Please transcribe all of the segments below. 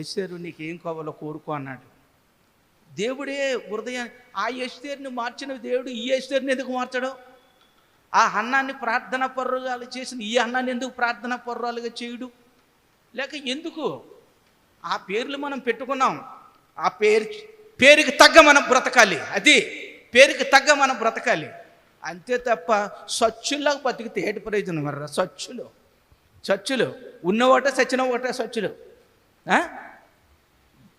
ఎస్తేరు నీకేం కావాలో కోరుకో అన్నాడు. దేవుడే హృదయాన్ని, ఆ ఎస్తేరుని మార్చిన దేవుడు ఈ ఎస్తేరుని ఎందుకు మార్చడం? ఆ హన్నాన్ని ప్రార్థనా పర్రాలు చేసిన ఈ హన్నాన్ని ఎందుకు ప్రార్థనా పర్రాలుగా చేయుడు? లేక ఎందుకు? ఆ పేర్లు మనం పెట్టుకున్నాం, ఆ పేరుకి తగ్గ మనం బ్రతకాలి. అది పేరుకి తగ్గ మనం బ్రతకాలి అంతే తప్ప స్వచ్ఛుల్లాగా బతికితే ఏటి ప్రయోజనం? మర్రా చచ్చులు ఉన్నవాటే సచ్చిన ఒకటే స్వచ్ఛులు.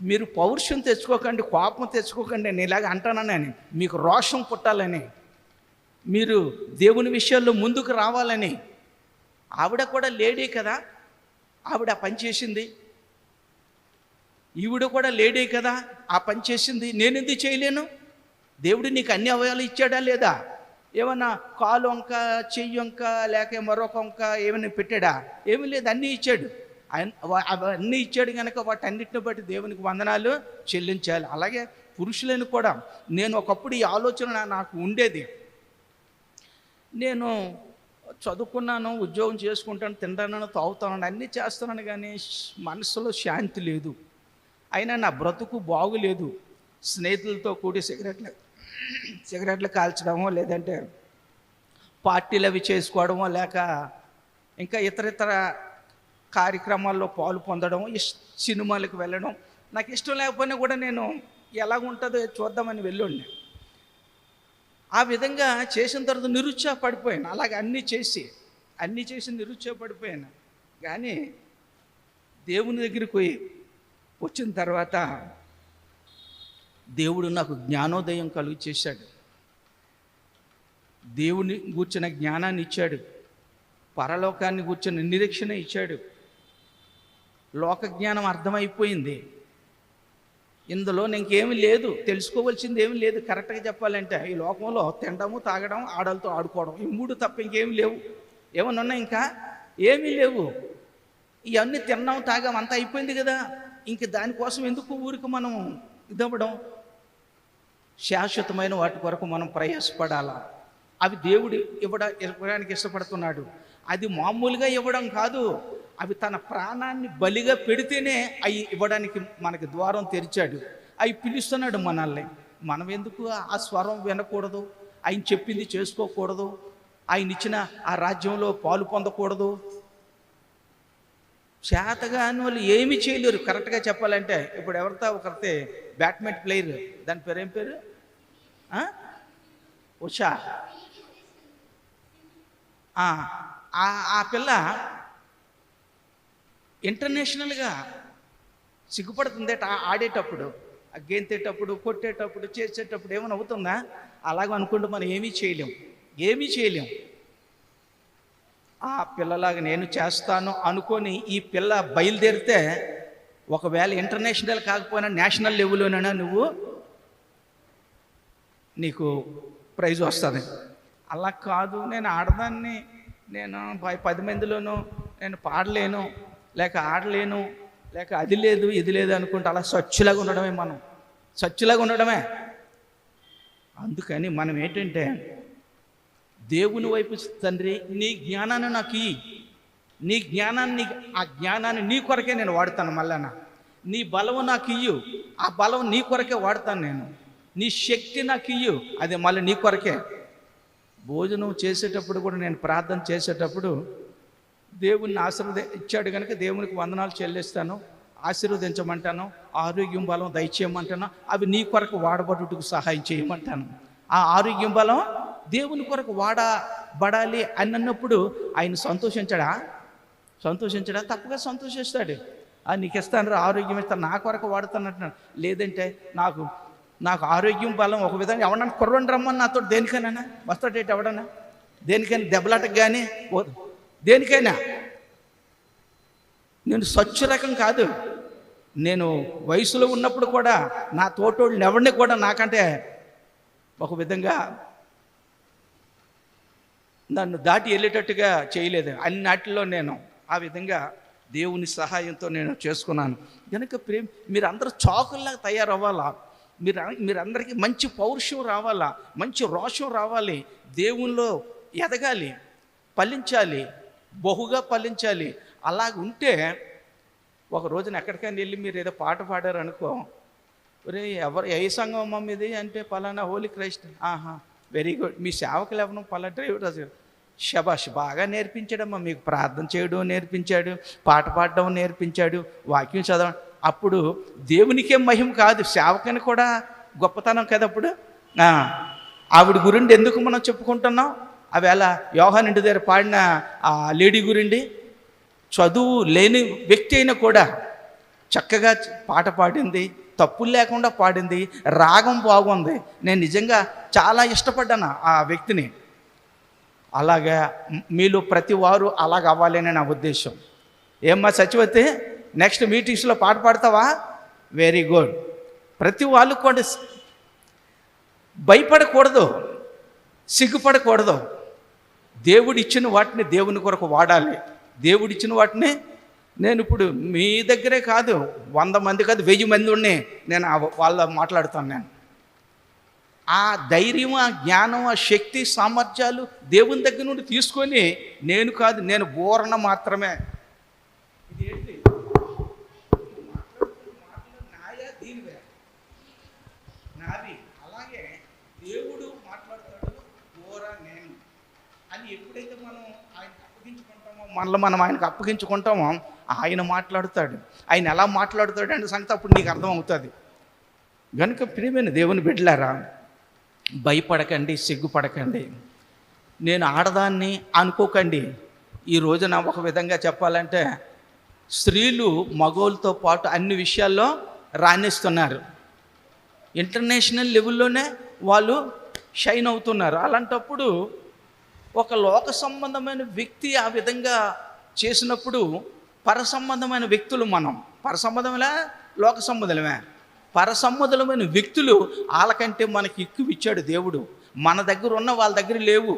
మీరు పౌరుషం తెచ్చుకోకండి, కోపం తెచ్చుకోకండి. నేను ఇలాగ అంటానని, మీకు రోషం పుట్టాలని, మీరు దేవుని విషయాల్లో ముందుకు రావాలని. ఆవిడ కూడా లేడీ కదా, ఆవిడ పని చేసింది. ఈవిడ కూడా లేడీ కదా, ఆ పని చేసింది. నేను ఎందుకు చేయలేను? దేవుడు నీకు అన్ని అవయవాలు ఇచ్చాడా లేదా? ఏమన్నా కాలు వంక, చెయ్యి వంక, లేక మరొక వంక ఏమైనా పెట్టాడా? ఏమీ లేదు, అన్నీ ఇచ్చాడు. అవన్నీ ఇచ్చాడు కనుక వాటన్నిటిని బట్టి దేవునికి వందనాలు చెల్లించాలి. అలాగే పురుషులను కూడా, నేను ఒకప్పుడు ఈ ఆలోచన నాకు ఉండేది. నేను చదువుకున్నాను, ఉద్యోగం చేసుకుంటాను, తింటాను, తాగుతాను, అన్నీ చేస్తున్నాను, కానీ మనసులో శాంతి లేదు. అయినా నా బ్రతుకు బాగులేదు. స్నేహితులతో కూడి సిగరెట్లు కాల్చడమో, లేదంటే పార్టీలు అవి చేసుకోవడమో, లేక ఇంకా ఇతర కార్యక్రమాల్లో పాలు పొందడం, సినిమాలకు వెళ్ళడం. నాకు ఇష్టం లేకపోయినా కూడా నేను ఎలాగుంటుందో చూద్దామని వెళ్ళండి. ఆ విధంగా చేసిన తర్వాత నిరుత్సాహపడిపోయాను. అలాగే అన్నీ చేసి నిరుత్సాహపడిపోయాను. కానీ దేవుని దగ్గరికి వచ్చిన తర్వాత దేవుడు నాకు జ్ఞానోదయం కలుగు చేశాడు. దేవుని గూర్చిన జ్ఞానాన్ని ఇచ్చాడు, పరలోకాన్ని గూర్చిన నిరీక్షణ ఇచ్చాడు. లోక జ్ఞానం అర్థమైపోయింది. ఇందులో ఇంకేమీ లేదు, తెలుసుకోవాల్సింది ఏమీ లేదు. కరెక్ట్గా చెప్పాలంటే ఈ లోకంలో తినడము, తాగడం, ఆడలతో ఆడుకోవడం, ఈ మూడు తప్ప ఇంకేమీ లేవు. ఏమన్నా ఉన్నాయి? ఇంకా ఏమీ లేవు. ఇవన్నీ తిన్నాం, తాగాం, అంతా అయిపోయింది కదా. ఇంక దానికోసం ఎందుకు ఊరికి మనం ఇదవ్వడం? శాశ్వతమైన వాటి కొరకు మనం ప్రయాసపడాలా. అవి దేవుడు ఇవ్వడానికి ఇష్టపడుతున్నాడు. అది మామూలుగా ఇవ్వడం కాదు, అవి తన ప్రాణాన్ని బలిగా పెడితేనే అవి ఇవ్వడానికి మనకి ద్వారం తెరిచాడు. అవి పిలుస్తున్నాడు మనల్ని. మనం ఎందుకు ఆ స్వరం వినకూడదు? ఆయన చెప్పింది చేసుకోకూడదు? ఆయన ఇచ్చిన ఆ రాజ్యంలో పాలు పొందకూడదు? చేతగాని వాళ్ళు ఏమీ చేయలేరు. కరెక్ట్గా చెప్పాలంటే ఇప్పుడు ఎవరితో ఒకరితే బ్యాడ్మింటన్ ప్లేయర్, దాని పేరు ఏం పేరు? ఉషా. ఆ పిల్ల ఇంటర్నేషనల్గా సిగ్గుపడుతుంది ఆడేటప్పుడు, గెంతేటప్పుడు, కొట్టేటప్పుడు, చేసేటప్పుడు. ఏమైనా అవుతుందా? అలాగ అనుకుంటూ మనం ఏమీ చేయలేం. ఆ పిల్లలాగా నేను చేస్తాను అనుకొని ఈ పిల్ల బయలుదేరితే, ఒకవేళ ఇంటర్నేషనల్ కాకపోయినా నేషనల్ లెవెల్లోనైనా నీకు ప్రైజ్ వస్తుంది. అలా కాదు, నేను ఆడదాన్ని, నేను 10 మందిలోనూ నేను పాడలేను, లేక ఆడలేను, లేక అది లేదు ఇది లేదు అనుకుంటే అలా స్వచ్ఛలాగా ఉండడమే. అందుకని మనం ఏంటంటే, దేవుని వైపు, తండ్రి నీ జ్ఞానాన్ని నాకు ఇయ్యి, నీ జ్ఞానాన్ని, ఆ జ్ఞానాన్ని నీ కొరకే నేను వాడతాను. మళ్ళా నీ బలము నాకు ఇయ్యు, ఆ బలం నీ కొరకే వాడతాను నేను. నీ శక్తి నాకు ఇయ్యు, అది మళ్ళీ నీ కొరకే. భోజనం చేసేటప్పుడు కూడా, నేను ప్రార్థన చేసేటప్పుడు దేవుణ్ణి ఇచ్చాడు కనుక దేవునికి వందనాలు చెల్లిస్తాను, ఆశీర్వదించమంటాను, ఆరోగ్యం బలం దయచేయమంటాను. అవి నీ కొరకు వాడబడుటకు సహాయం చేయమంటాను. ఆ ఆరోగ్యం బలం దేవుని కొరకు వాడబడాలి అని అన్నప్పుడు ఆయన సంతోషించడా? తప్పగా సంతోషిస్తాడు. నీకు ఇస్తాను రా, ఆరోగ్యం ఇస్తాను, నా కొరకు వాడుతాను అంటున్నాడు. లేదంటే నాకు ఆరోగ్యం బలం ఒక విధంగా ఎవడన్నా కుర్రండి రమ్మని నాతో దేనికైనా వస్తాడేటి? ఎవడన్నా దేనికైనా, దెబ్బలాటకు కానీ దేనికైనా. నేను స్వచ్ఛ రకం కాదు. నేను వయసులో ఉన్నప్పుడు కూడా నా తోటోళ్ళని ఎవరిని కూడా నాకంటే ఒక విధంగా నన్ను దాటి వెళ్ళేటట్టుగా చేయలేదు. అన్నిటిలో నేను ఆ విధంగా దేవుని సహాయంతో నేను చేసుకున్నాను. కనుక మీరందరూ చాకుల్లాగా తయారవ్వాలా. మీరందరికీ మంచి పౌరుషం రావాలా, మంచి రోషం రావాలి, దేవునిలో ఎదగాలి, ఫలించాలి, బహుగా ఫలించాలి. అలాగుంటే ఒక రోజున ఎక్కడికైనా వెళ్ళి మీరు ఏదో పాట పాడారు అనుకో, ఒరే ఎవరు ఏ సంఘం అమ్మ మీది అంటే పలానా హోలీ క్రైస్ట్, ఆహా వెరీ గుడ్, మీ సేవకులు ఎవరు పలానా డ్రైవర్, శబాష్ బాగా నేర్పించాడమ్మా, మీకు ప్రార్థన చేయడం నేర్పించాడు, పాట పాడడం నేర్పించాడు, వాక్యం చదవడం. అప్పుడు దేవునికే మహిమ కాదు, సేవకుని కూడా గొప్పతనం కదా. అప్పుడు ఆవిడ గురించి ఎందుకు మనం చెప్పుకుంటున్నాం? ఆవేళ యోహాను ఇంటి దగ్గర పాడిన ఆ లేడీ గురించి, చదువు లేని వ్యక్తి అయినా కూడా చక్కగా పాట పాడింది, తప్పులు లేకుండా పాడింది, రాగం బాగుంది. నేను నిజంగా చాలా ఇష్టపడ్డాను ఆ వ్యక్తిని. అలాగా మీలో ప్రతి వారు అలాగ అవ్వాలని నా ఉద్దేశం. ఏమ్మా సచివతి, నెక్స్ట్ మీటింగ్స్లో పాట పాడతావా? Very good. ప్రతి వాళ్ళు కూడా భయపడకూడదు, సిగ్గుపడకూడదు. దేవుడిచ్చిన వాటిని దేవుని కొరకు వాడాలి. దేవుడిచ్చిన వాటిని నేను ఇప్పుడు మీ దగ్గరే కాదు, 100 మంది కాదు, 1000 మంది ఉన్నాయి, నేను వాళ్ళ మాట్లాడుతాను. నేను ఆ ధైర్యం, ఆ జ్ఞానం, ఆ శక్తి, సామర్థ్యాలు దేవుని దగ్గర నుండి తీసుకొని నేను కాదు, నేను బోరణ మాత్రమే. ఇదేంటి నాయా దీనివే నాది. అలాగే దేవుడు మాట్లాడతాడు, బోర నేను అని. ఎప్పుడైతే మనం ఆయనకు అప్పగించుకుంటామో, మనం ఆయనకు అప్పగించుకుంటామో, ఆయన మాట్లాడుతాడు. ఆయన ఎలా మాట్లాడుతాడు అంటే సంగతి అప్పుడు నీకు అర్థమవుతుంది. కనుక ప్రియమైన దేవుని బిడ్డలారా, భయపడకండి, సిగ్గుపడకండి. నేను ఆడదాన్ని అనుకోకండి. ఈ రోజున ఒక విధంగా చెప్పాలంటే స్త్రీలు మగోళ్ళతో పాటు అన్ని విషయాల్లో రాణిస్తున్నారు. ఇంటర్నేషనల్ లెవెల్లోనే వాళ్ళు షైన్ అవుతున్నారు. అలాంటప్పుడు ఒక లోక సంబంధమైన వ్యక్తి ఆ విధంగా చేసినప్పుడు, పరసంబంధమైన వ్యక్తులు మనం, పరసంబంధమేలా లోక సంబంధమే, పరసంబంధమైన వ్యక్తులు వాళ్ళకంటే మనకి ఎక్కువ ఇచ్చాడు దేవుడు. మన దగ్గర ఉన్న వాళ్ళ దగ్గర లేవు,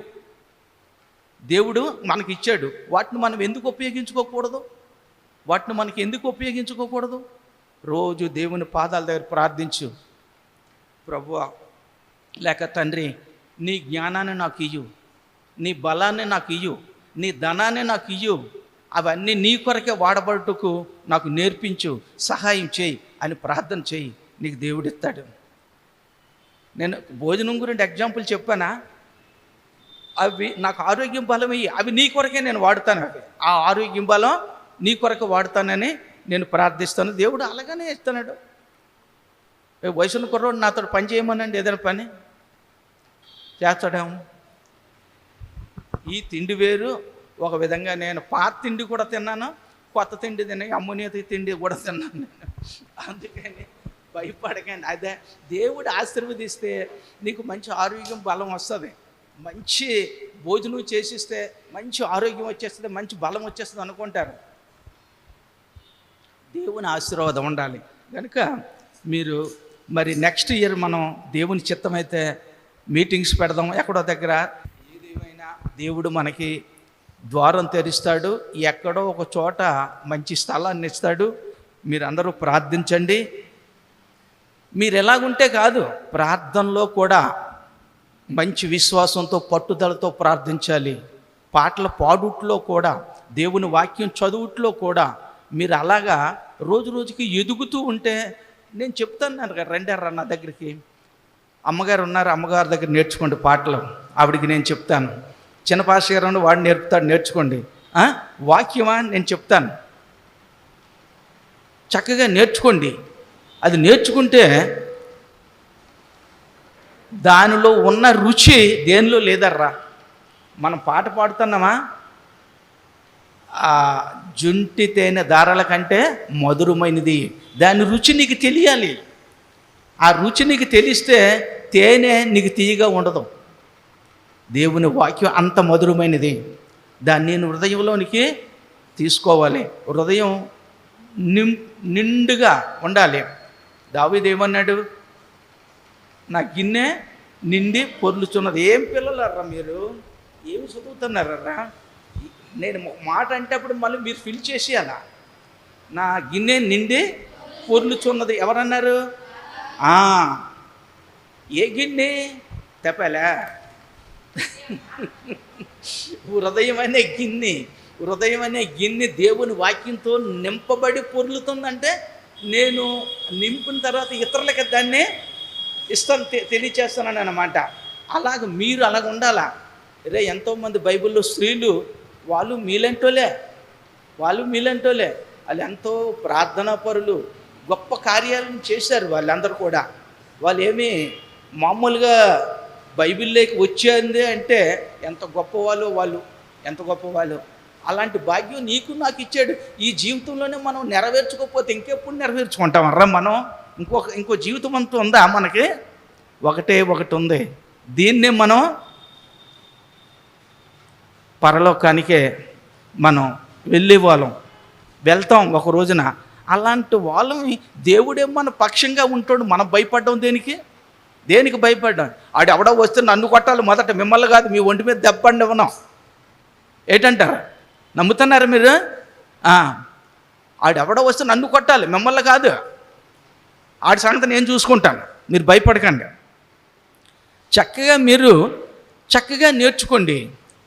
దేవుడు మనకి ఇచ్చాడు. వాటిని మనం ఎందుకు ఉపయోగించుకోకూడదు? వాటిని మనకి ఎందుకు ఉపయోగించుకోకూడదు? రోజు దేవుని పాదాల దగ్గర ప్రార్థించు, ప్రభువా లేక తండ్రి, నీ జ్ఞానాన్ని నాకు ఇయ్యు, నీ బలాన్ని నాకు ఇయ్యు, నీ ధనాన్ని నాకు ఇయ్యు, అవన్నీ నీ కొరకే వాడబడుటకు నాకు నేర్పించు, సహాయం చేయి అని ప్రార్థన చేయి, నీకు దేవుడు ఇస్తాడు. నేను భోజనం గురించి ఎగ్జాంపుల్ చెప్పానా? అవి నాకు ఆరోగ్యం బలం ఇవి, అవి నీ కొరకే నేను వాడుతాను. అవి ఆ ఆరోగ్యం బలం నీ కొరకు వాడుతానని నేను ప్రార్థిస్తాను. దేవుడు అలాగనే ఇస్తున్నాడు. వయసున్న కుర్రోడు నాతో పని చేయమనండి, ఏదైనా పని చేస్తాడేమో. ఈ తిండి వేరు. ఒక విధంగా నేను పాత తిండి కూడా తిన్నాను, కొత్త తిండి తిన్నాను, అమ్మోనియా తిండి కూడా తిన్నాను నేను. అందుకని భయపడకండి. అదే దేవుడు ఆశీర్వదిస్తే నీకు మంచి ఆరోగ్యం బలం వస్తుంది. మంచి భోజనం చేసిస్తే మంచి ఆరోగ్యం వచ్చేస్తుంది, మంచి బలం వచ్చేస్తుంది అనుకుంటారు. దేవుని ఆశీర్వాదం ఉండాలి. కనుక మీరు మరి నెక్స్ట్ ఇయర్ మనం దేవుని చిత్తమైతే మీటింగ్స్ పెడదాం ఎక్కడో దగ్గర. ఏదేమైనా దేవుడు మనకి ద్వారం తెరుస్తాడు, ఎక్కడో ఒక చోట మంచి స్థలాన్ని ఇస్తాడు. మీరందరూ ప్రార్థించండి. మీరు ఎలాగుంటే కాదు, ప్రార్థనలో కూడా మంచి విశ్వాసంతో పట్టుదలతో ప్రార్థించాలి. పాటల పాడుట్లో కూడా, దేవుని వాక్యం చదువుట్లో కూడా మీరు అలాగా రోజు రోజుకి ఎదుగుతూ ఉంటే, నేను చెప్తాను కదా, రండారా నా దగ్గరికి, అమ్మగారు ఉన్నారు, అమ్మగారి దగ్గర నేర్చుకోండి పాటలు. ఆవిడికి నేను చెప్తాను, చిన్న పాస్టర్ గారు వాడు నేర్పుతాడు, నేర్చుకోండి. వాక్యమా నేను చెప్తాను, చక్కగా నేర్చుకోండి. అది నేర్చుకుంటే దానిలో ఉన్న రుచి దేనిలో లేదర్రా. మనం పాట పాడుతున్నామా, జుంటి తేనె దారాల కంటే మధురమైనది, దాని రుచి నీకు తెలియాలి. ఆ రుచి నీకు తెలిస్తే తేనె నీకు తీయగా ఉండదు. దేవుని వాక్యం అంత మధురమైనది, దాన్ని నేను హృదయంలోనికి తీసుకోవాలి. హృదయం నిండుగా ఉండాలి. దావీదు ఏమన్నాడు? నా గిన్నె నిండి పొర్లుచున్నది. ఏం పిల్లలర్రా మీరు, ఏమి చదువుతున్నారర్రా? నేను మాట అంటే అప్పుడు మళ్ళీ మీరు ఫిల్ చేసి అలా, నా గిన్నె నిండి పొర్లుచున్నది. ఎవరన్నారు? ఏ గిన్నె? తెప్పలే హృదయం అనే గిన్నె. హృదయం అనే గిన్నె దేవుని వాక్యంతో నింపబడి పొర్లుతుందంటే నేను నింపిన తర్వాత ఇతరులకి దాన్ని ఇష్టం తెలియచేస్తున్నాను అన్నమాట. అలాగ మీరు అలాగ ఉండాలా. ఎంతోమంది బైబిల్లో స్త్రీలు వాళ్ళు మీలంటోలే వాళ్ళు ఎంతో ప్రార్థనా పరులు, గొప్ప కార్యాలను చేశారు వాళ్ళందరూ కూడా. వాళ్ళు ఏమీ మామూలుగా బైబిల్లోకి వచ్చేది అంటే ఎంత గొప్పవాళ్ళు. అలాంటి భాగ్యం నీకు నాకు ఇచ్చాడు. ఈ జీవితంలోనే మనం నెరవేర్చుకోకపోతే ఇంకెప్పుడు నెరవేర్చుకుంటాం మనం? ఇంకో జీవితం అంతా ఉందా మనకి? ఒకటి ఉంది. దీన్నే మనం పరలోకానికే మనం వెళ్తాం ఒక రోజున. అలాంటి వాళ్ళని దేవుడే మన పక్షంగా ఉంటాడు. మనం భయపడ్డాం దేనికి భయపడ్డాం? ఆడు ఎవడో వస్తే నన్ను కొట్టాలి మొదట, మిమ్మల్ని కాదు. మీ ఒంటి మీద దెబ్బండి ఇవ్వనం ఏంటంటారు? నమ్ముతున్నారా మీరు? ఆడు ఎవడో వస్తే నన్ను కొట్టాలి, మిమ్మల్ని కాదు. ఆడి సంగతి నేను చూసుకుంటాను, మీరు భయపడకండి. చక్కగా నేర్చుకోండి.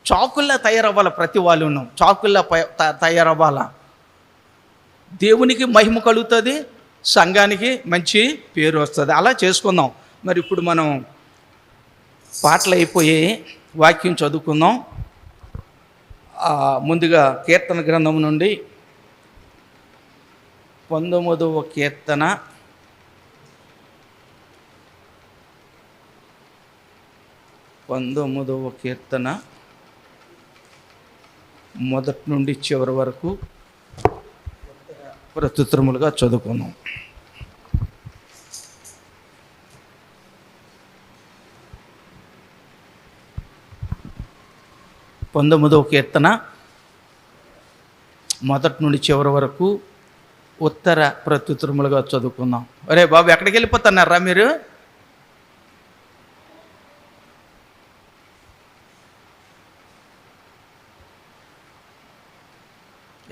చాకుల్లా తయారవ్వాలి. ప్రతి వాళ్ళను చాకుల్లా తయారవ్వాలా. దేవునికి మహిమ కలుగుతుంది, సంఘానికి మంచి పేరు వస్తుంది. అలా చేసుకుందాం. మరి ఇప్పుడు మనం పాటలు అయిపోయి వాక్యం చదువుకుందాం. ముందుగా కీర్తన గ్రంథం నుండి 19వ కీర్తన 19వ కీర్తన మొదటి నుండి చివరి వరకు ప్రత్యుత్తరములుగా చదువుకున్నాం. 19వ కీర్తన మొదటి నుండి చివరి వరకు ఉత్తర ప్రత్యుత్తరములుగా చదువుకుందాం. అరే బాబు, ఎక్కడికి వెళ్ళిపోతున్నారా మీరు?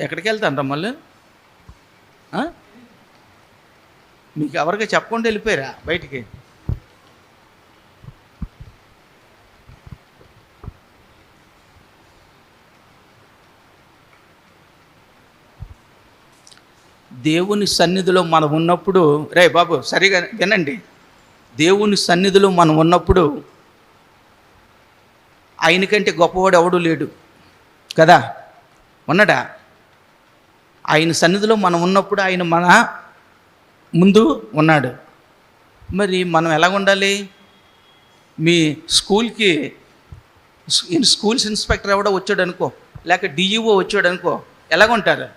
ఎక్కడికి వెళ్తానరా మళ్ళీ? మీకు ఎవరికి చెప్పకుండా వెళ్ళిపోయారా బయటికి? దేవుని సన్నిధిలో మనం ఉన్నప్పుడు, రే బాబు సరిగా వినండి, దేవుని సన్నిధిలో మనం ఉన్నప్పుడు ఆయనకంటే గొప్పవాడు ఎవడూ లేడు కదా, ఉన్నాడా? ఆయన సన్నిధిలో మనం ఉన్నప్పుడు ఆయన మన ముందు ఉన్నాడు. మరి మనం ఎలా ఉండాలి? మీ స్కూల్కి స్కూల్స్ ఇన్స్పెక్టర్ ఎవడో వచ్చాడు అనుకో, లేక డిఈఓ వచ్చాడు అనుకో, ఎలాగుంటారు?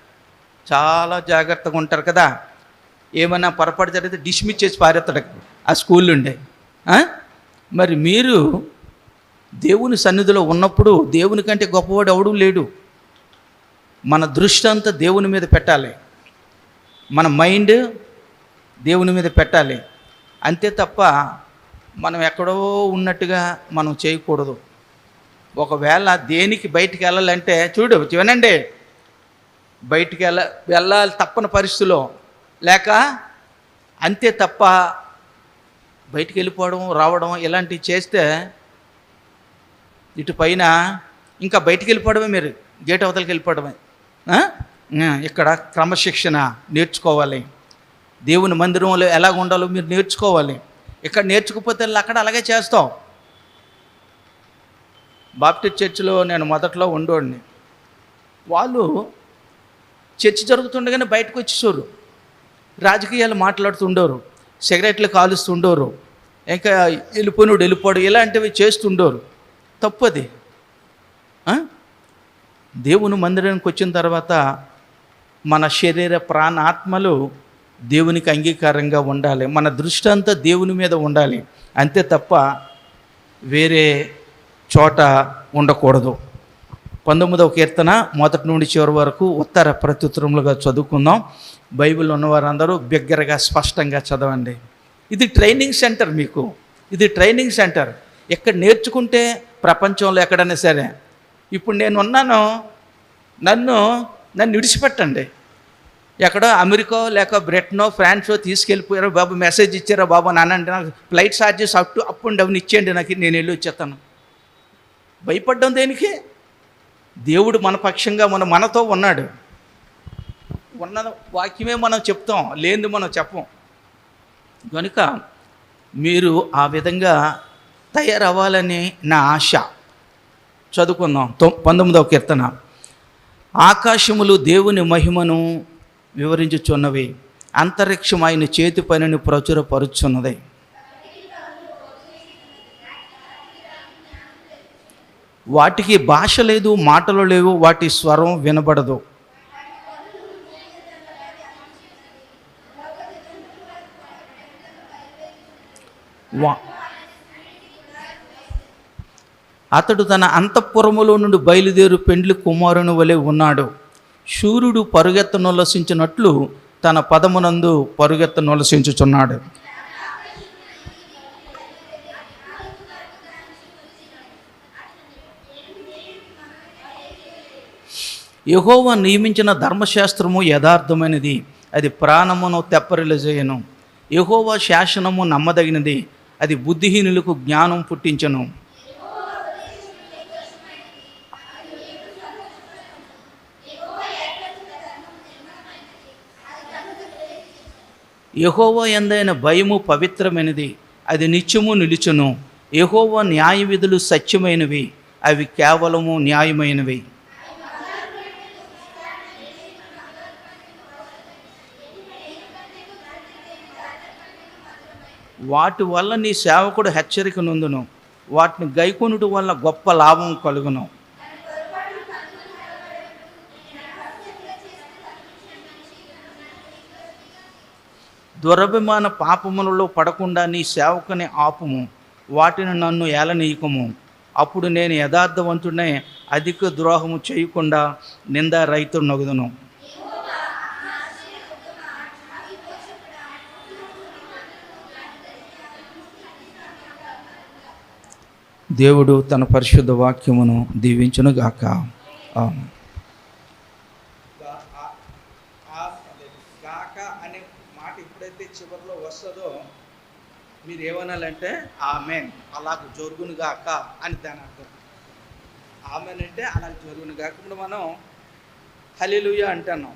చాలా జాగ్రత్తగా ఉంటారు కదా. ఏమైనా పొరపాటు జరిగితే డిస్మిస్ చేసి పారేస్తాడు ఆ స్కూల్ నుండి. మరి మీరు దేవుని సన్నిధిలో ఉన్నప్పుడు దేవుని కంటే గొప్పవాడు ఎవడూ లేడు. మన దృష్టి అంతా దేవుని మీద పెట్టాలి, మన మైండ్ దేవుని మీద పెట్టాలి. అంతే తప్ప మనం ఎక్కడో ఉన్నట్టుగా మనం చేయకూడదు. ఒకవేళ దేనికి బయటికి వెళ్ళాలంటే వినండి, బయటికి వెళ్ళాలి తప్పని పరిస్థితిలో, లేక అంతే తప్ప బయటికి వెళ్ళిపోవడం రావడం ఇలాంటివి చేస్తే ఇటు పైన ఇంకా బయటికి వెళ్ళిపోవడమే, మీరు గేట్ అవతలకి వెళ్ళిపోవడమే. ఇక్కడ క్రమశిక్షణ నేర్చుకోవాలి. దేవుని మందిరంలో ఎలాగ ఉండాలో మీరు నేర్చుకోవాలి. ఇక్కడ నేర్చుకోకపోతే అక్కడ అలాగే చేస్తాం. బాప్టిస్ట్ చర్చిలో నేను మొదట్లో ఉండేవాడిని. వాళ్ళు చర్చి జరుగుతుండగానే బయటకు వచ్చేసారు, రాజకీయాలు మాట్లాడుతుండేవారు, సిగరెట్లు కాలుస్తుండేవారు, ఇంకా వెళ్ళిపోవడం ఇలాంటివి చేస్తుండేవారు. తప్పది. దేవుని మందిరానికి వచ్చిన తర్వాత మన శరీర ప్రాణ ఆత్మలు దేవునికి అంగీకారంగా ఉండాలి. మన దృష్టి అంతా దేవుని మీద ఉండాలి. అంతే తప్ప వేరే చోట ఉండకూడదు. 19వ కీర్తన మొదటి నుండి చివరి వరకు ఉత్తర ప్రత్యుత్తరములుగా చదువుకుందాం. బైబిల్ ఉన్నవారందరూ బిగ్గరగా స్పష్టంగా చదవండి. ఇది ట్రైనింగ్ సెంటర్, మీకు ఇది ట్రైనింగ్ సెంటర్. ఎక్కడ నేర్చుకుంటే ప్రపంచంలో ఎక్కడైనా సరే. ఇప్పుడు నేను ఉన్నాను, నన్ను విడిచిపెట్టండి. ఎక్కడో అమెరికా లేక బ్రిటనో ఫ్రాన్సో తీసుకెళ్ళిపోయారో బాబు, మెసేజ్ ఇచ్చారో బాబు నానంటే నాకు flight charges up and down ఇచ్చేయండి, నాకు నేను వెళ్ళి వచ్చేస్తాను. భయపడ్డం దేనికి? దేవుడు మన పక్షంగా మనతో ఉన్నాడు. ఉన్న వాక్యమే మనం చెప్తాం, లేనిది మనం చెప్పం. కనుక మీరు ఆ విధంగా తయారవ్వాలని నా ఆశ. చదువుకుందాం 19వ కీర్తన. ఆకాశములు దేవుని మహిమను వివరించుచున్నవి, అంతరిక్షం ఆయన చేతి పనిని ప్రచురపరుచున్నది. వాటికి భాష లేదు, మాటలు లేవు, వాటి స్వరం వినబడదు. అతడు తన అంతఃపురములో నుండి బయలుదేరు పెండ్లి కుమారుని వలె ఉన్నాడు. సూర్యుడు పరుగెత్తనొలసించినట్లు తన పదమునందు పరుగెత్తనొలసించుచున్నాడు. యెహోవా నియమించిన ధర్మశాస్త్రము యథార్థమైనది, అది ప్రాణమును తెప్పరిల్లజేయను. యెహోవా శాసనము నమ్మదగినది, అది బుద్ధిహీనులకు జ్ఞానం పుట్టించను. యెహోవా యందైన భయము పవిత్రమైనది, అది నిత్యము నిలుచును. యెహోవా న్యాయ విధులు సత్యమైనవి, అవి కేవలము న్యాయమైనవి. వాటి వల్ల నీ సేవకుడు హెచ్చరిక నొందును, వాటిని గైకొనుట వల్ల గొప్ప లాభం కలుగును. దురభిమాన పాపములలో పడకుండా నీ సేవకుని ఆపుము, వాటిని నన్ను ఏలనీయకము. అప్పుడు నేను యథార్థవంతుడనే అధిక ద్రోహము చేయకుండా నిందారహితుడనగుదును. దేవుడు తన పరిశుద్ధ వాక్యమును దీవించునుగాక. గాక అనే మాట ఎప్పుడైతే చివరిలో వస్తుందో మీరు ఏమనాలంటే ఆమెన్, అలాగ జరుగునుగాక అని దాని అర్థం. ఆమెన్ అంటే అలాగ జరుగునుగాక. ఇప్పుడు మనం హల్లెలూయా అంటున్నాం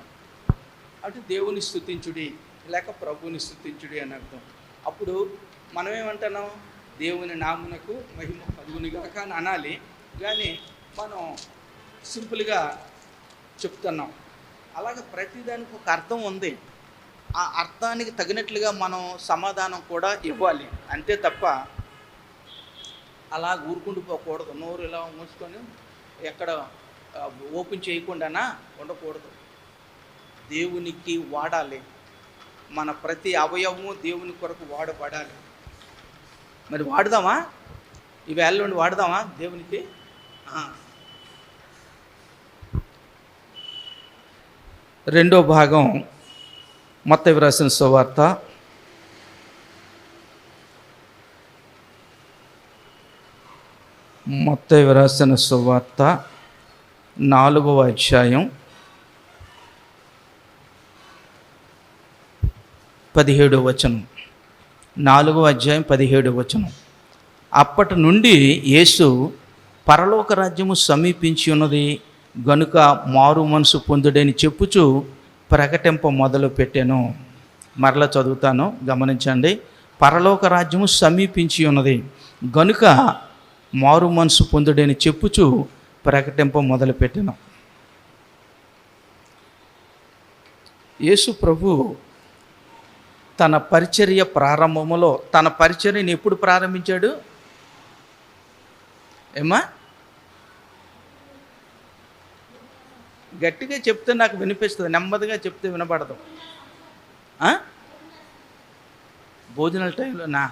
అంటే దేవుని స్తుతించుడి లేక ప్రభువుని స్తుతించుడి అని అర్థం. అప్పుడు మనం ఏమంటున్నాం, దేవుని నామునకు మహిమ కలుగునుగాక అని అనాలి. కానీ మనం సింపుల్గా చెప్తున్నాం. అలాగే ప్రతిదానికి ఒక అర్థం ఉంది, ఆ అర్థానికి తగినట్లుగా మనం సమాధానం కూడా ఇవ్వాలి. అంతే తప్ప అలా ఊరుకుంటూ పోకూడదు. నోరు ఇలా మూసుకొని ఎక్కడ ఓపెన్ చేయకుండానా ఉండకూడదు. దేవునికి వాడాలి, మన ప్రతి అవయవము దేవుని కొరకు వాడబడాలి. మరి వాడదామా? ఈ వేళ నుండి వాడదామా దేవునికి? రెండో భాగం మత్తయి రాసిన సువార్త 4వ అధ్యాయం 17వ వచనం. 4వ అధ్యాయం 17వ వచనం. అప్పటి నుండి యేసు పరలోక రాజ్యము సమీపించి ఉన్నది గనుక మారు మనసు పొందుడని చెప్పుచు ప్రకటింప మొదలు పెట్టాను. మరలా చదువుతాను, గమనించండి. పరలోక రాజ్యము సమీపించి ఉన్నది గనుక మారు మనసు పొందుడని చెప్పుచు ప్రకటింప మొదలు పెట్టాను. యేసు ప్రభు తన పరిచర్య ప్రారంభములో తన పరిచర్యను ఎప్పుడు ప్రారంభించాడు? ఏమా గట్టిగా చెప్తే నాకు వినిపిస్తుంది, నెమ్మదిగా చెప్తే వినపడదు. భోజనాల టైంలోనా?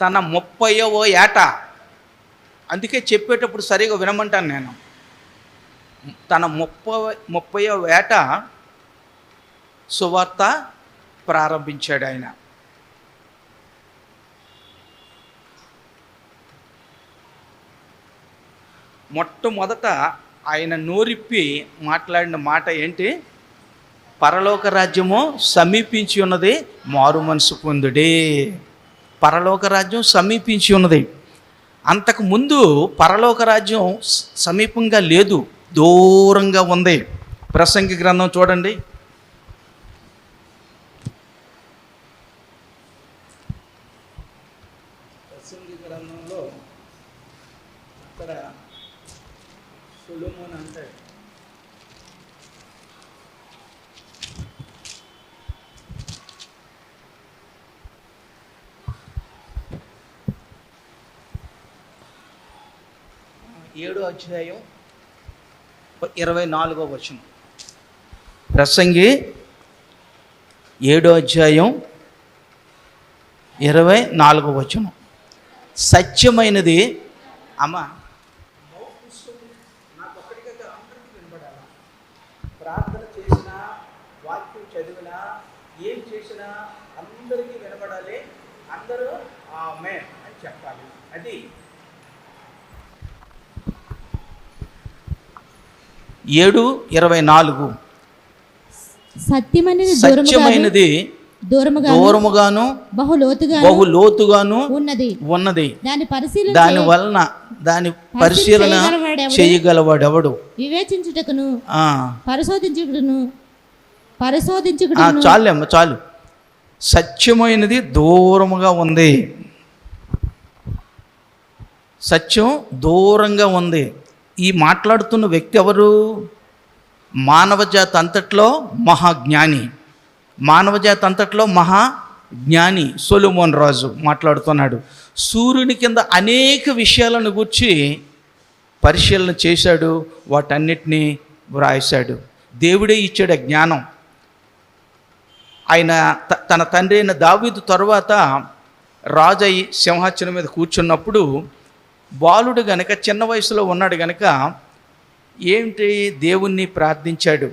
తన 30వ ఏట, అందుకే చెప్పేటప్పుడు సరిగా వినమంటాను నేను. తన 30వ ఏట సువార్త ప్రారంభించాడు ఆయన. మొట్టమొదట ఆయన నోరిప్పి మాట్లాడిన మాట ఏంటి? పరలోక రాజ్యము సమీపించి ఉన్నది, మారు మనసు పొందుడే. పరలోక రాజ్యం సమీపించి ఉన్నది. అంతకు ముందు పరలోక రాజ్యం సమీపంగా లేదు, దూరంగా ఉంది. ప్రసంగి గ్రంథం చూడండి. ప్రసంగి గ్రంథంలో అక్కడ సొలొమోను అంటే ఏడో అధ్యాయం 24వ వచనం. ప్రసంగి 7వ అధ్యాయం 24వ వచనం. సత్యమైనది అమ్మ నాకు ఒక్కడిగా అందరికీ వినబడాలా? ప్రార్థన చేసినా, వాక్యం చదివినా, ఏం చేసినా అందరికీ వినబడాలి. అందరూ ఆమేన్ అని చెప్పాలి. అది 7:24. సత్యమైనది దూరముగాను బహు లోతుగాను ఉన్నది. దాని వలన దాని పరిశీలన చేయగలవాడెవడు? వివేచించుటకును చాలు. సత్యమైనది దూరముగా ఉంది. సత్యం దూరంగా ఉంది. ఈ మాట్లాడుతున్న వ్యక్తి ఎవరు? మానవజాతి అంతట్లో మహాజ్ఞాని. మానవజాతి అంతట్లో మహాజ్ఞాని సొలొమోను రాజు మాట్లాడుతున్నాడు. సూర్యుని కింద అనేక విషయాలను గురించి పరిశీలన చేశాడు, వాటన్నిటినీ వ్రాసాడు. దేవుడే ఇచ్చాడు జ్ఞానం. ఆయన తన తండ్రి అయిన దావీదు తర్వాత రాజు సింహాసనం మీద కూర్చున్నప్పుడు బాలుడు గనక, చిన్న వయసులో ఉన్నాడు గనక ఏంటి దేవుణ్ణి ప్రార్థించాడు.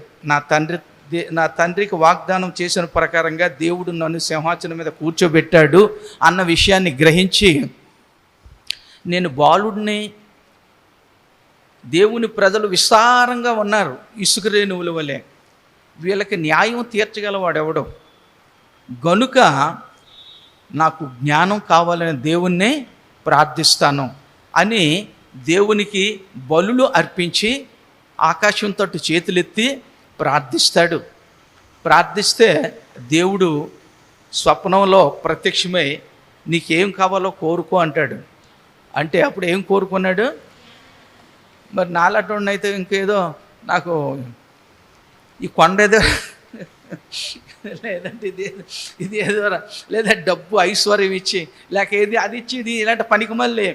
నా తండ్రికి వాగ్దానం చేసిన ప్రకారంగా దేవుడు నన్ను సింహాసనం మీద కూర్చోబెట్టాడు అన్న విషయాన్ని గ్రహించి, నేను బాలుడిని, దేవుని ప్రజలు విస్తారంగా ఉన్నారు ఇసుక రేణువుల వలె, వీళ్ళకి న్యాయం తీర్చగలవాడెవడో, గనుక నాకు జ్ఞానం కావాలని దేవుణ్ణి ప్రార్థిస్తాను అని దేవునికి బలులు అర్పించి ఆకాశం తట్టు చేతులెత్తి ప్రార్థిస్తాడు. ప్రార్థిస్తే దేవుడు స్వప్నంలో ప్రత్యక్షమై నీకేం కావాలో కోరుకో అంటాడు. అంటే అప్పుడు ఏం కోరుకున్నాడు? మరి నాలటోడిని అయితే ఇంకేదో నాకు ఈ కొండ ఏదో లేదంటే ఇది ఏదో లేదా డబ్బు ఐశ్వర్యం ఇచ్చి లేక ఏది అది ఇచ్చి ఇది ఇలాంటి పనికి మళ్ళీ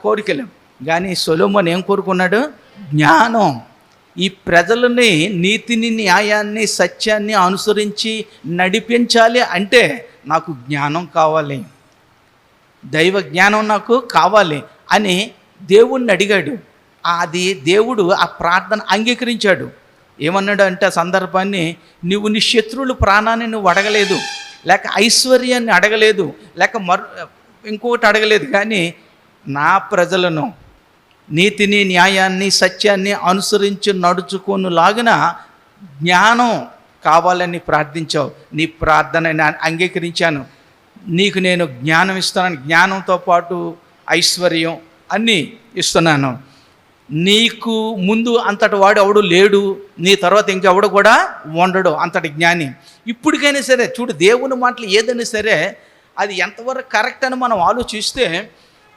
కోరికలు. కానీ సొలొమోను ఏం కోరుకున్నాడు? జ్ఞానం. ఈ ప్రజలని నీతిని, న్యాయాన్ని, సత్యాన్ని అనుసరించి నడిపించాలి అంటే నాకు జ్ఞానం కావాలి, దైవ జ్ఞానం నాకు కావాలి అని దేవుణ్ణి అడిగాడు. అది దేవుడు ఆ ప్రార్థన అంగీకరించాడు. ఏమన్నాడు అంటే ఆ సందర్భాన్ని, నువ్వు నీ శత్రువుల ప్రాణాన్ని నువ్వు అడగలేదు, లేక ఐశ్వర్యాన్ని అడగలేదు, లేక ఇంకొకటి అడగలేదు, కానీ నా ప్రజలను నీతిని, న్యాయాన్ని, సత్యాన్ని అనుసరించి నడుచుకొనులాగిన జ్ఞానం కావాలని ప్రార్థించావు. నీ ప్రార్థన నేను అంగీకరించాను, నీకు నేను జ్ఞానం ఇస్తానని, జ్ఞానంతో పాటు ఐశ్వర్యం అన్నీ ఇస్తున్నాను. నీకు ముందు అంతటి వాడు ఎవడు లేడు, నీ తర్వాత ఇంకెవడు కూడా ఉండడు అంతటి జ్ఞాని. ఇప్పటికైనా సరే చూడు, దేవుని మాటలు ఏదైనా సరే అది ఎంతవరకు కరెక్ట్ అని మనం ఆలోచిస్తే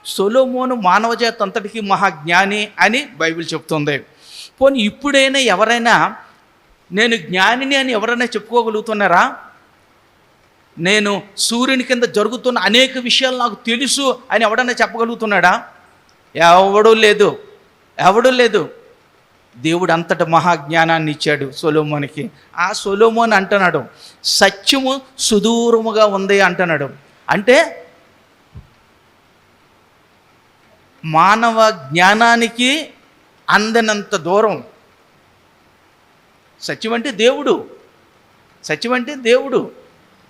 సొలొమోను మానవజాతి అంతటికి మహాజ్ఞాని అని బైబిల్ చెప్తుంది. పోనీ ఇప్పుడైనా ఎవరైనా నేను జ్ఞానిని అని ఎవరైనా చెప్పుకోగలుగుతున్నారా? నేను సూర్యుని కింద జరుగుతున్న అనేక విషయాలు నాకు తెలుసు అని ఎవడన్నా చెప్పగలుగుతున్నాడా? ఎవడూ లేదు. దేవుడు అంతటి మహాజ్ఞానాన్ని ఇచ్చాడు సొలొమోనుకి. ఆ సొలొమోను అంటున్నాడు సత్యము సుదూరముగా ఉంది అంటున్నాడు. అంటే మానవ జ్ఞానానికి అందనంత దూరం. సత్యం అంటే దేవుడు.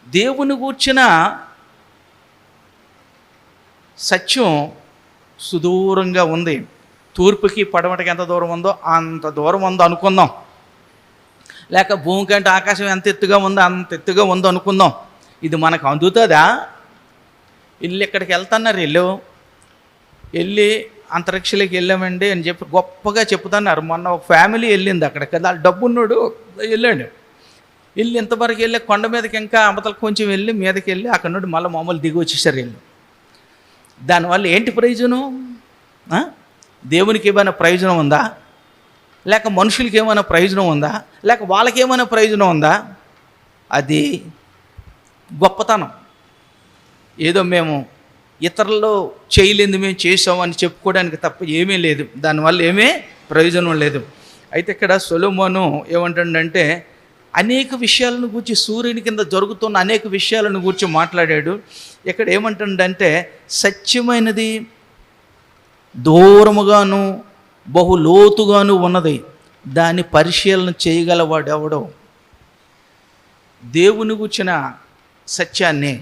దేవుని గూర్చిన సత్యం సుదూరంగా ఉంది. తూర్పుకి పడమటికి ఎంత దూరం ఉందో అంత దూరం ఉందో అనుకుందాం, లేక భూమి కంటే ఆకాశం ఎంత ఎత్తుగా ఉందో అంత ఎత్తుగా ఉందో అనుకుందాం. ఇది మనకు అందుతుందా? ఇల్లు ఎక్కడికి వెళ్తున్నారు, ఇల్లు వెళ్ళి అంతరిక్షలోకి వెళ్ళామండి అని చెప్పి గొప్పగా చెప్తున్నారు. మొన్న ఒక ఫ్యామిలీ వెళ్ళింది అక్కడ కదా, డబ్బున్నాడు వెళ్ళాడు. వెళ్ళి ఇంతవరకు వెళ్ళి కొండ మీదకి ఇంకా అవతలకు కొంచెం వెళ్ళి మీదకి వెళ్ళి అక్కడ నుండి మళ్ళీ మామూలు దిగి వచ్చేసారు వెళ్ళి. దానివల్ల ఏంటి ప్రయోజనం? దేవునికి ఏమైనా ప్రయోజనం ఉందా? లేక మనుషులకి ఏమైనా ప్రయోజనం ఉందా? లేక వాళ్ళకి ఏమైనా ప్రయోజనం ఉందా? అది గొప్పతనం. ఏదో మేము ఇతరులు చేయలేంది మేము చేసామని చెప్పుకోవడానికి తప్ప ఏమీ లేదు, దానివల్ల ఏమీ ప్రయోజనం లేదు. అయితే ఇక్కడ సొలొమోను ఏమంటాడంటే అనేక విషయాలను గురించి, సూర్యుని కింద జరుగుతున్న అనేక విషయాలను గురించి మాట్లాడాడు. ఇక్కడ ఏమంటాడంటే సత్యమైనది దూరముగాను బహు లోతుగాను ఉన్నది, దాన్ని పరిశీలన చేయగలవాడు ఎవడో. దేవుని గురించిన సత్యాన్ని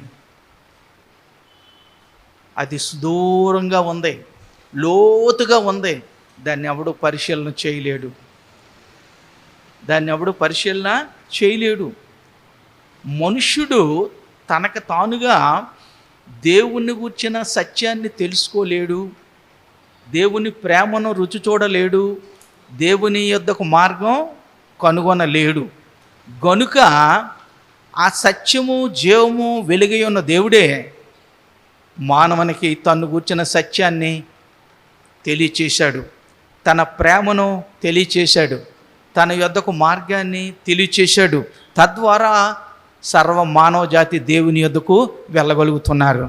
అది సుదూరంగా ఉంది, లోతుగా ఉంది, దాన్ని ఎవడు పరిశీలన చేయలేడు, దాన్ని ఎవడు పరిశీలన చేయలేడు. మనుష్యుడు తనకు తానుగా దేవుని గురించిన సత్యాన్ని తెలుసుకోలేడు, దేవుని ప్రేమను రుచి చూడలేడు, దేవుని యొద్దకు మార్గం కనుగొనలేడు. గనుక ఆ సత్యము జీవము వెలుగై ఉన్న దేవుడే మానవునికి తను గూర్చిన సత్యాన్ని తెలియచేశాడు, తన ప్రేమను తెలియచేశాడు, తన యొద్దకు మార్గాన్ని తెలియచేశాడు. తద్వారా సర్వ మానవ జాతి దేవుని యొద్దకు వెళ్ళగలుగుతున్నారు,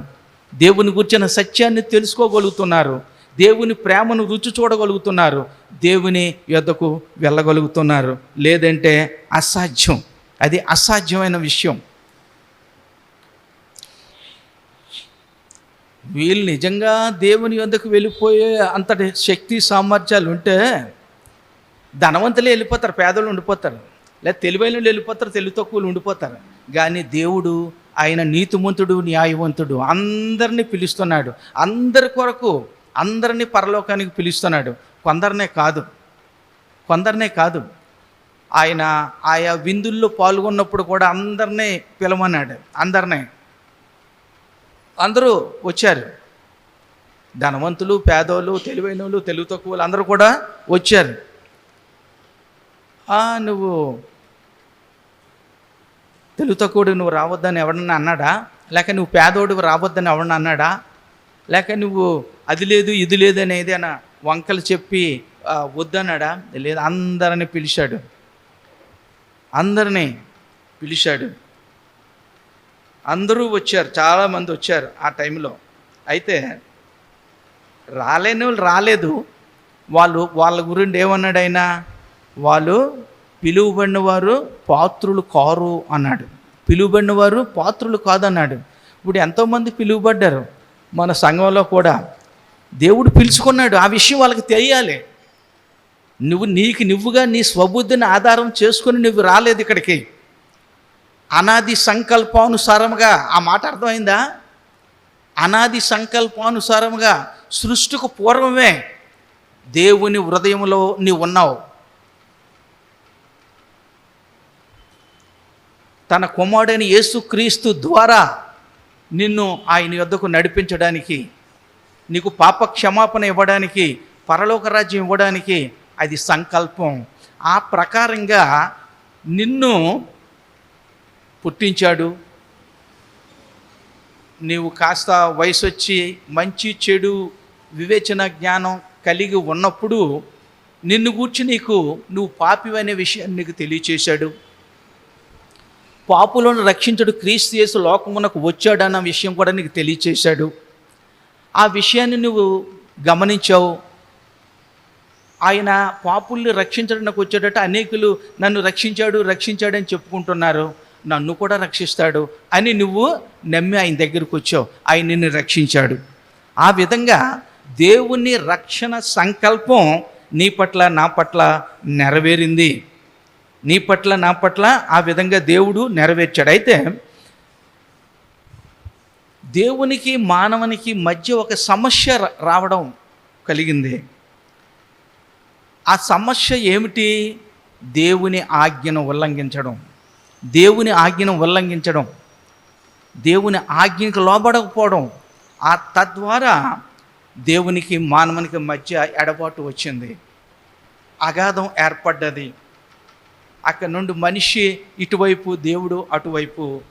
దేవుని గురించిన సత్యాన్ని తెలుసుకోగలుగుతున్నారు, దేవుని ప్రేమను రుచి చూడగలుగుతున్నారు, దేవుని యొద్దకు వెళ్ళగలుగుతున్నారు. లేదంటే అసాధ్యం, అది అసాధ్యమైన విషయం. వీళ్ళు నిజంగా దేవుని యొద్దకు వెళ్ళిపోయే అంతటి శక్తి సామర్థ్యాలు ఉంటే ధనవంతులే వెళ్ళిపోతారు, పేదలు ఉండిపోతారు, లేదా తెలివైన వాళ్ళు వెళ్ళిపోతారు, తెలివి తక్కువలు ఉండిపోతారు. కానీ దేవుడు ఆయన నీతిమంతుడు, న్యాయవంతుడు, అందరినీ పిలుస్తున్నాడు, అందరి కొరకు అందరినీ పరలోకానికి పిలుస్తున్నాడు. కొందరినే కాదు. ఆయన ఆయా విందుల్లో పాల్గొన్నప్పుడు కూడా అందరినీ పిలవన్నాడు. అందరూ వచ్చారు, ధనవంతులు, పేదోళ్ళు, తెలివైన వాళ్ళు, తెలివి తక్కువలు అందరూ కూడా వచ్చారు. నువ్వు తెలివి తక్కువడు నువ్వు రావద్దని ఎవడన్నా అన్నాడా? లేక నువ్వు పేదోడు రావద్దని ఎవడన్నా అన్నాడా? లేక నువ్వు అది లేదు ఇది లేదు అని ఏదైనా వంకలు చెప్పి వద్దన్నాడా? లేదు, అందరినీ పిలిచాడు. అందరూ వచ్చారు, చాలామంది వచ్చారు ఆ టైంలో. అయితే రాలేని వాళ్ళు రాలేదు, వాళ్ళ గురించి ఏమన్నాడు ఆయన? వాళ్ళు పిలువబడిన వారు పాత్రులు కారు అన్నాడు. పిలువబడిన వారు పాత్రులు కాదన్నాడు. ఇప్పుడు ఎంతోమంది పిలువబడ్డారు మన సంఘంలో కూడా. దేవుడు పిలుచుకున్నాడు, ఆ విషయం వాళ్ళకి తెలియాలి. నువ్వుగా నీ స్వబుద్ధిని ఆధారం చేసుకుని నువ్వు రాలేదు ఇక్కడికి. అనాది సంకల్పానుసారముగా, ఆ మాట అర్థమైందా? అనాది సంకల్పానుసారముగా సృష్టికి పూర్వమే దేవుని హృదయంలో నీవు ఉన్నావు. తన కుమారుడైన యేసుక్రీస్తు ద్వారా నిన్ను ఆయన యొద్దకు నడిపించడానికి, నీకు పాప క్షమాపణ ఇవ్వడానికి, పరలోక రాజ్యం ఇవ్వడానికి అది సంకల్పం. ఆ ప్రకారంగా నిన్ను పుట్టించాడు. నీవు కాస్త వయసు వచ్చి మంచి చెడు వివేచన జ్ఞానం కలిగి ఉన్నప్పుడు నిన్ను గూర్చి నువ్వు పాపివనే విషయాన్ని నీకు తెలియచేశాడు. పాపులను రక్షించడు క్రీస్తు యేసు లోకమునకు వచ్చాడన్న విషయం కూడా నీకు తెలియచేశాడు. ఆ విషయాన్ని నువ్వు గమనించావు. ఆయన పాపుల్ని రక్షించడానికి వచ్చేటట్టు అనేకులు నన్ను రక్షించాడని చెప్పుకుంటున్నారు, నన్ను కూడా రక్షిస్తాడు అని నువ్వు నమ్మి ఆయన దగ్గరికి వచ్చావు, ఆయన నిన్ను రక్షించాడు. ఆ విధంగా దేవుని రక్షణ సంకల్పం నీ పట్ల నా పట్ల నెరవేరింది. నీ పట్ల నా పట్ల ఆ విధంగా దేవుడు నెరవేర్చాడు. అయితే దేవునికి మానవునికి మధ్య ఒక సమస్య రావడం కలిగింది. ఆ సమస్య ఏమిటి? దేవుని ఆజ్ఞను ఉల్లంఘించడం, దేవుని ఆజ్ఞకు లోబడకపోవడం. తద్వారా దేవునికి మానవునికి మధ్య ఎడబాటు వచ్చింది, అగాధం ఏర్పడ్డది. అక్కడ నుండి మనిషి ఇటువైపు, దేవుడు అటువైపు